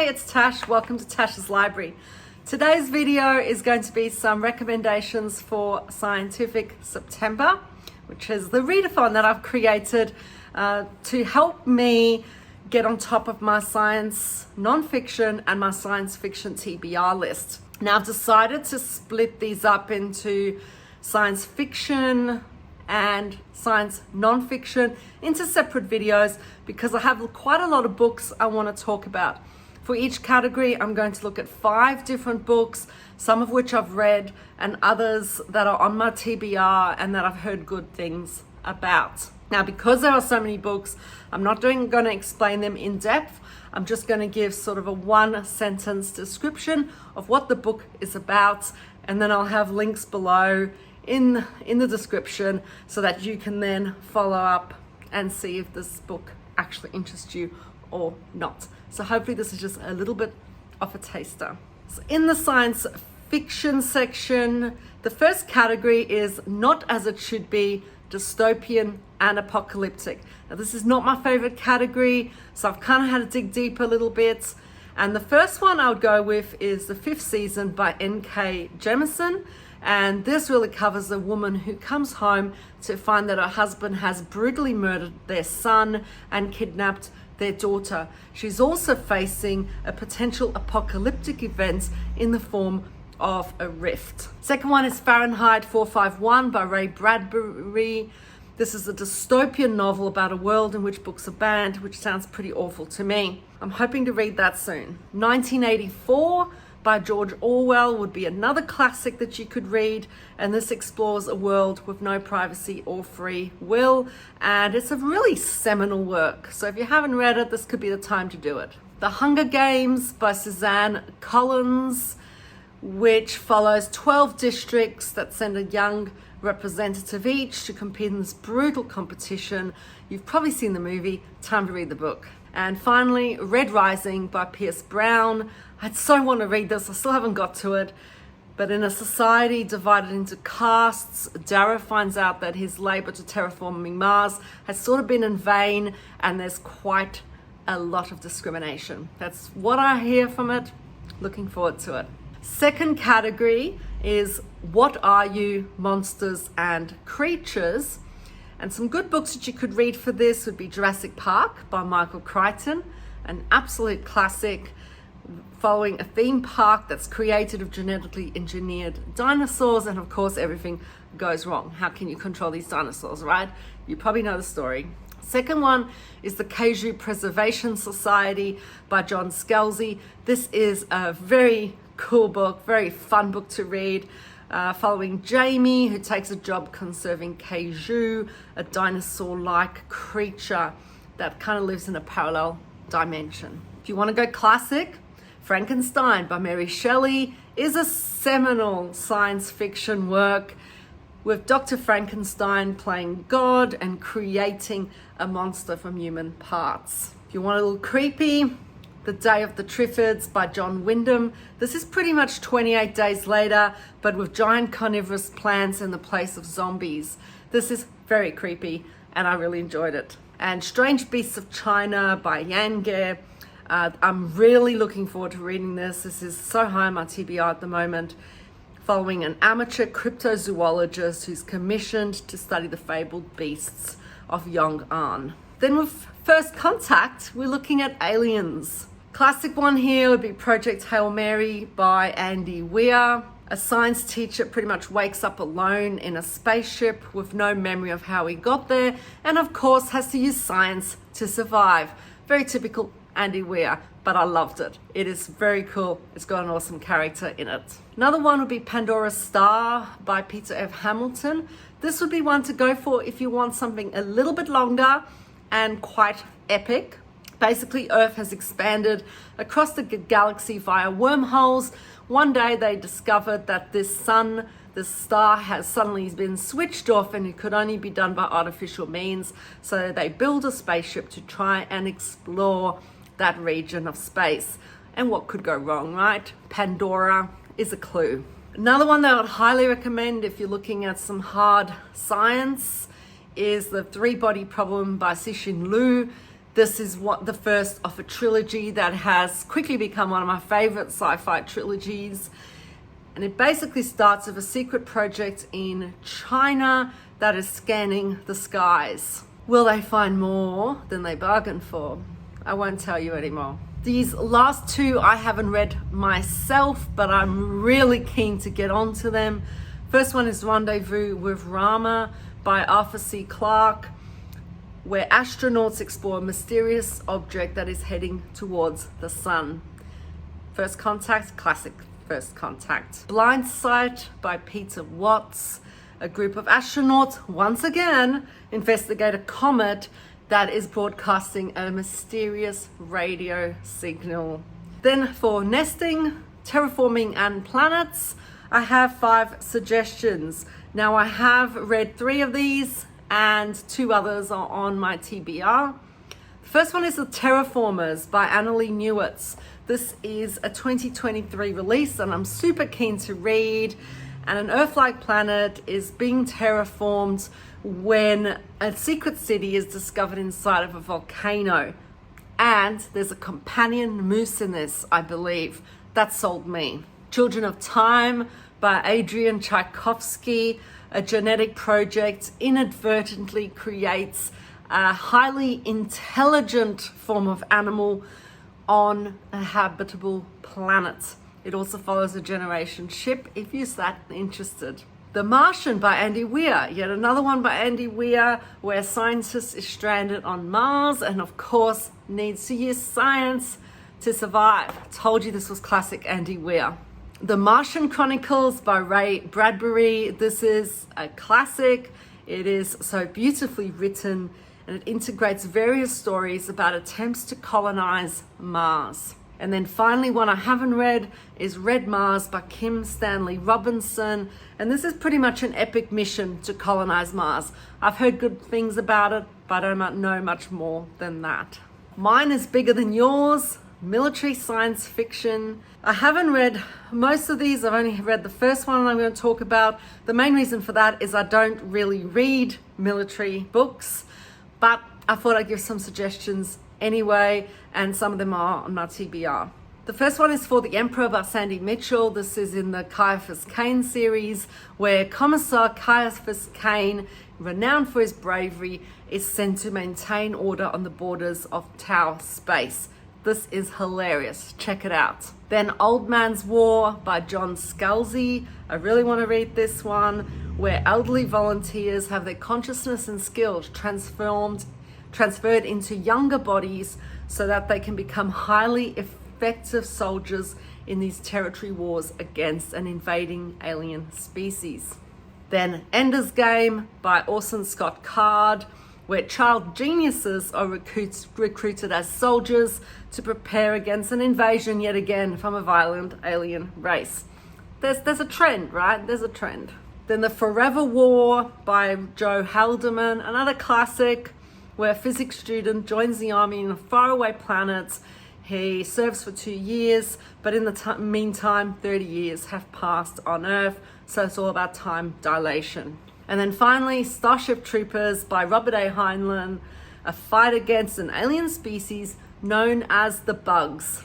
Hey, it's Tash. Welcome to Tash's Library. Today's video is going to be some recommendations for Scientific September, which is the readathon that I've created to help me get on top of my science nonfiction and my science fiction TBR list. Now, I've decided to split these up into science fiction and science nonfiction into separate videos because I have quite a lot of books I want to talk about. For each category, I'm going to look at 5 different books, some of which I've read and others that are on my TBR and that I've heard good things about. Now, because there are so many books, I'm not going to explain them in depth. I'm just going to give sort of a 1-sentence description of what the book is about, and then I'll have links below in the description so that you can then follow up and see if this book actually interests you or not. So hopefully this is just a little bit of a taster. So in the science fiction section, the first category is Not As It Should Be, Dystopian and Apocalyptic. Now, this is not my favorite category, so I've kind of had to dig deep a little bit. And the first one I would go with is the 5th season by N.K. Jemisin. And this really covers a woman who comes home to find that her husband has brutally murdered their son and kidnapped their daughter. She's also facing a potential apocalyptic event in the form of a rift. Second one is Fahrenheit 451 by Ray Bradbury. This is a dystopian novel about a world in which books are banned, which sounds pretty awful to me. I'm hoping to read that soon. 1984 by George Orwell would be another classic that you could read, and this explores a world with no privacy or free will, and it's a really seminal work. So if you haven't read it, this could be the time to do it. The Hunger Games by Suzanne Collins, which follows 12 districts that send a young representative each to compete in this brutal competition. You've probably seen the movie, time to read the book. And finally, Red Rising by Pierce Brown. I'd so want to read this, I still haven't got to it. But in a society divided into castes, Darrow finds out that his labor to terraforming Mars has sort of been in vain, and there's quite a lot of discrimination. That's what I hear from it. Looking forward to it. Second category is What Are You? Monsters and Creatures. And some good books that you could read for this would be Jurassic Park by Michael Crichton, an absolute classic following a theme park that's created of genetically engineered dinosaurs, and of course everything goes wrong. How can you control these dinosaurs, right? You probably know the story. Second one is The Kaiju Preservation Society by John Scalzi. This is a very cool book, very fun book to read, following Jamie, who takes a job conserving Kaiju, a dinosaur-like creature that kind of lives in a parallel dimension. If you want to go classic, Frankenstein by Mary Shelley is a seminal science fiction work with Dr. Frankenstein playing God and creating a monster from human parts. If you want a little creepy, The Day of the Triffids by John Wyndham. This is pretty much 28 Days Later, but with giant carnivorous plants in the place of zombies. This is very creepy, and I really enjoyed it. And Strange Beasts of China by Yan Ge. I'm really looking forward to reading this. This is so high on my TBR at the moment, following an amateur cryptozoologist who's commissioned to study the fabled beasts of Yong'an. Then with First Contact, we're looking at aliens. Classic one here would be Project Hail Mary by Andy Weir. A science teacher pretty much wakes up alone in a spaceship with no memory of how he got there, and of course has to use science to survive. Very typical Andy Weir, but I loved it. It is very cool. It's got an awesome character in it. Another one would be Pandora's Star by Peter F. Hamilton. This would be one to go for if you want something a little bit longer and quite epic. Basically, Earth has expanded across the galaxy via wormholes. One day they discovered that this star has suddenly been switched off, and it could only be done by artificial means. So they build a spaceship to try and explore that region of space. And what could go wrong, right? Pandora is a clue. Another one that I would highly recommend if you're looking at some hard science is The Three-Body Problem by Cixin Liu. This is the first of a trilogy that has quickly become one of my favorite sci-fi trilogies. And it basically starts with a secret project in China that is scanning the skies. Will they find more than they bargained for? I won't tell you anymore. These last two I haven't read myself, but I'm really keen to get onto them. First one is Rendezvous with Rama by Arthur C. Clarke, where astronauts explore a mysterious object that is heading towards the sun. First Contact, classic First Contact. Blind Sight by Peter Watts. A group of astronauts, once again, investigate a comet that is broadcasting a mysterious radio signal. Then for nesting, terraforming and planets, I have 5 suggestions. Now I have read 3 of these and 2 others are on my TBR. The first one is The Terraformers by Annalee Newitz. This is a 2023 release and I'm super keen to read. And an Earth-like planet is being terraformed when a secret city is discovered inside of a volcano. And there's a companion moose in this, I believe. That sold me. Children of Time by Adrian Tchaikovsky. A genetic project inadvertently creates a highly intelligent form of animal on a habitable planet. It also follows a generation ship if you're that interested. The Martian by Andy Weir, yet another one by Andy Weir, where a scientist is stranded on Mars and of course needs to use science to survive. Told you this was classic Andy Weir. The Martian Chronicles by Ray Bradbury. This is a classic. It is so beautifully written and it integrates various stories about attempts to colonize Mars. And then finally, one I haven't read is Red Mars by Kim Stanley Robinson. And this is pretty much an epic mission to colonize Mars. I've heard good things about it, but I don't know much more than that. Mine is bigger than yours, military science fiction. I haven't read most of these. I've only read the first one I'm going to talk about. The main reason for that is I don't really read military books, but I thought I'd give some suggestions anyway, and some of them are on my TBR. The first one is For the Emperor by Sandy Mitchell. This is in the Caiaphas Cain series, where Commissar Caiaphas Cain, renowned for his bravery, is sent to maintain order on the borders of Tau space. This is hilarious. Check it out. Then Old Man's War by John Scalzi. I really want to read this one, where elderly volunteers have their consciousness and skills transferred into younger bodies so that they can become highly effective soldiers in these territory wars against an invading alien species. Then Ender's Game by Orson Scott Card, where child geniuses are recruited as soldiers to prepare against an invasion yet again from a violent alien race. There's a trend, right? There's a trend. Then The Forever War by Joe Haldeman, another classic, where a physics student joins the army in a faraway planet. He serves for 2 years, but in the meantime, 30 years have passed on Earth, so it's all about time dilation. And then finally, Starship Troopers by Robert A. Heinlein, a fight against an alien species known as the Bugs.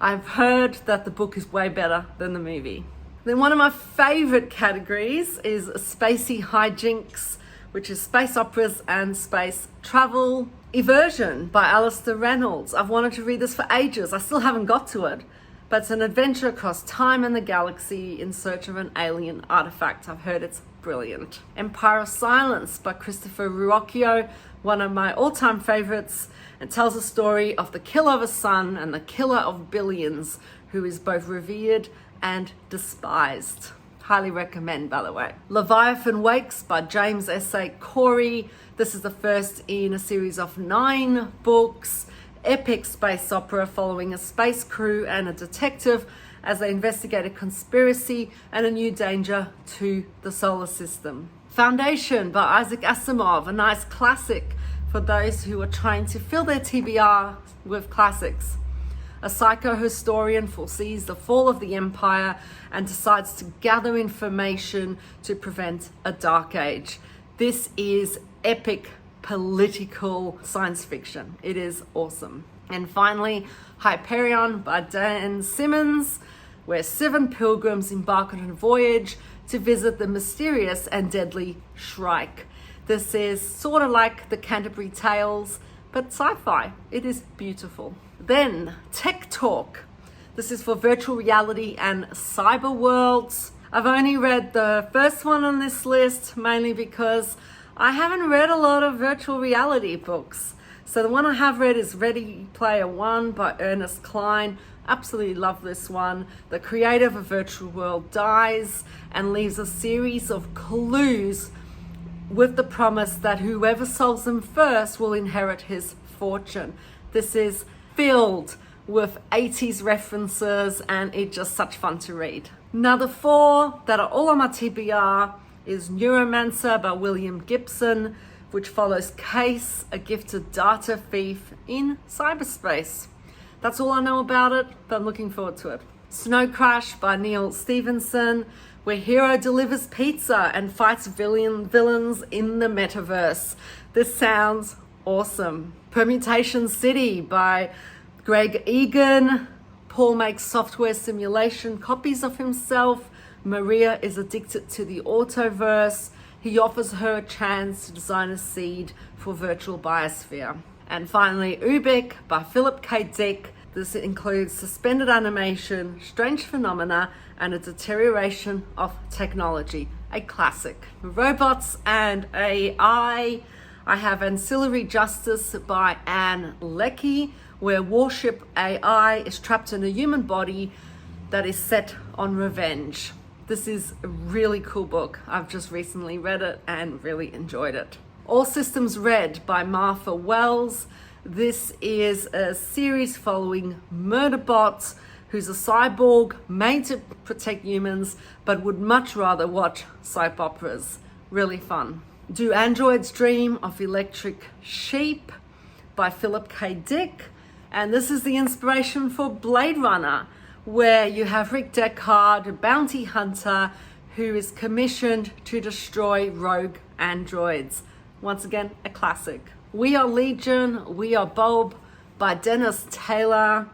I've heard that the book is way better than the movie. Then one of my favorite categories is spacey hijinks, which is space operas and space travel. Eversion by Alistair Reynolds. I've wanted to read this for ages. I still haven't got to it, but it's an adventure across time and the galaxy in search of an alien artifact. I've heard it's brilliant. Empire of Silence by Christopher Ruocchio, one of my all-time favorites, and tells a story of the killer of a son and the killer of billions, who is both revered and despised. Highly recommend, by the way. Leviathan Wakes by James S.A. Corey. This is the first in a series of 9 books. Epic space opera following a space crew and a detective as they investigate a conspiracy and a new danger to the solar system. Foundation by Isaac Asimov, a nice classic for those who are trying to fill their TBR with classics. A psycho-historian foresees the fall of the empire and decides to gather information to prevent a dark age. This is epic political science fiction. It is awesome. And finally, Hyperion by Dan Simmons, where 7 pilgrims embark on a voyage to visit the mysterious and deadly Shrike. This is sort of like the Canterbury Tales, but sci-fi. It is beautiful. Then, Tech Talk. This is for virtual reality and cyber worlds. I've only read the first one on this list, mainly because I haven't read a lot of virtual reality books. So the one I have read is Ready Player One by Ernest Cline. Absolutely love this one. The creator of a virtual world dies and leaves a series of clues with the promise that whoever solves them first will inherit his fortune. This is filled with 80s references and it's just such fun to read. Now the 4 that are all on my TBR is Neuromancer by William Gibson, which follows Case, a gifted data thief in cyberspace. That's all I know about it, but I'm looking forward to it. Snow Crash by Neil Stevenson, where hero delivers pizza and fights villains in the metaverse. This sounds awesome. Permutation City by Greg Egan. Paul makes software simulation copies of himself. Maria is addicted to the autoverse. He offers her a chance to design a seed for virtual biosphere. And finally, Ubik by Philip K. Dick. This includes suspended animation, strange phenomena, and a deterioration of technology. A classic. Robots and AI. I have Ancillary Justice by Anne Leckie, where Warship AI is trapped in a human body that is set on revenge. This is a really cool book. I've just recently read it and really enjoyed it. All Systems Red by Martha Wells. This is a series following Murderbot, who's a cyborg made to protect humans, but would much rather watch soap operas. Really fun. Do Androids Dream of Electric Sheep by Philip K. Dick. And this is the inspiration for Blade Runner, where you have Rick Deckard, a bounty hunter, who is commissioned to destroy rogue androids. Once again, a classic. We Are Legion, We Are Bob by Dennis Taylor.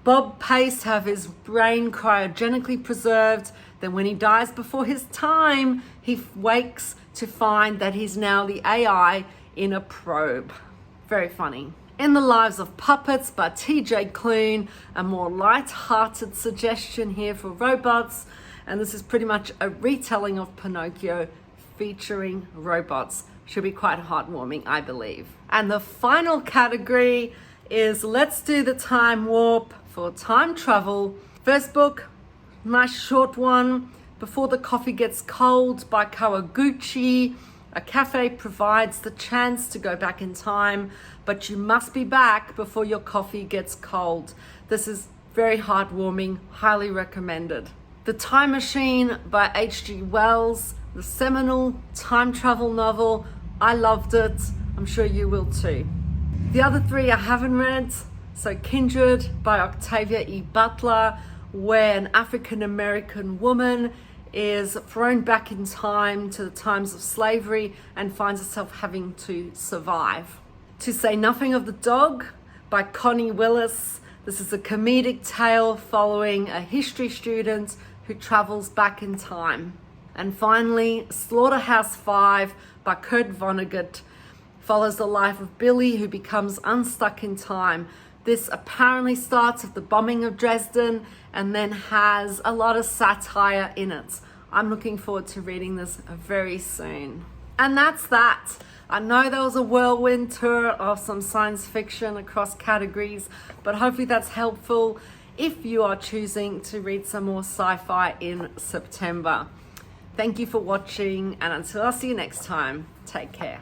Bob Pace have his brain cryogenically preserved. Then when he dies before his time, he wakes to find that he's now the AI in a probe. Very funny. In the Lives of Puppets by TJ Klune, a more light-hearted suggestion here for robots. And this is pretty much a retelling of Pinocchio featuring robots. Should be quite heartwarming, I believe. And the final category is Let's Do the Time Warp for time travel. First book, nice short one, Before the Coffee Gets Cold by Kawaguchi. A cafe provides the chance to go back in time, but you must be back before your coffee gets cold. This is very heartwarming, highly recommended. The Time Machine by H.G. Wells, the seminal time travel novel. I loved it. I'm sure you will too. The other 3 I haven't read. So Kindred by Octavia E. Butler, where an African-American woman is thrown back in time to the times of slavery and finds herself having to survive. To Say Nothing of the Dog by Connie Willis. This is a comedic tale following a history student who travels back in time. And finally, Slaughterhouse-Five by Kurt Vonnegut follows the life of Billy, who becomes unstuck in time. This apparently starts with the bombing of Dresden and then has a lot of satire in it. I'm looking forward to reading this very soon. And that's that. I know there was a whirlwind tour of some science fiction across categories, but hopefully that's helpful if you are choosing to read some more sci-fi in September. Thank you for watching, and until I see you next time, take care.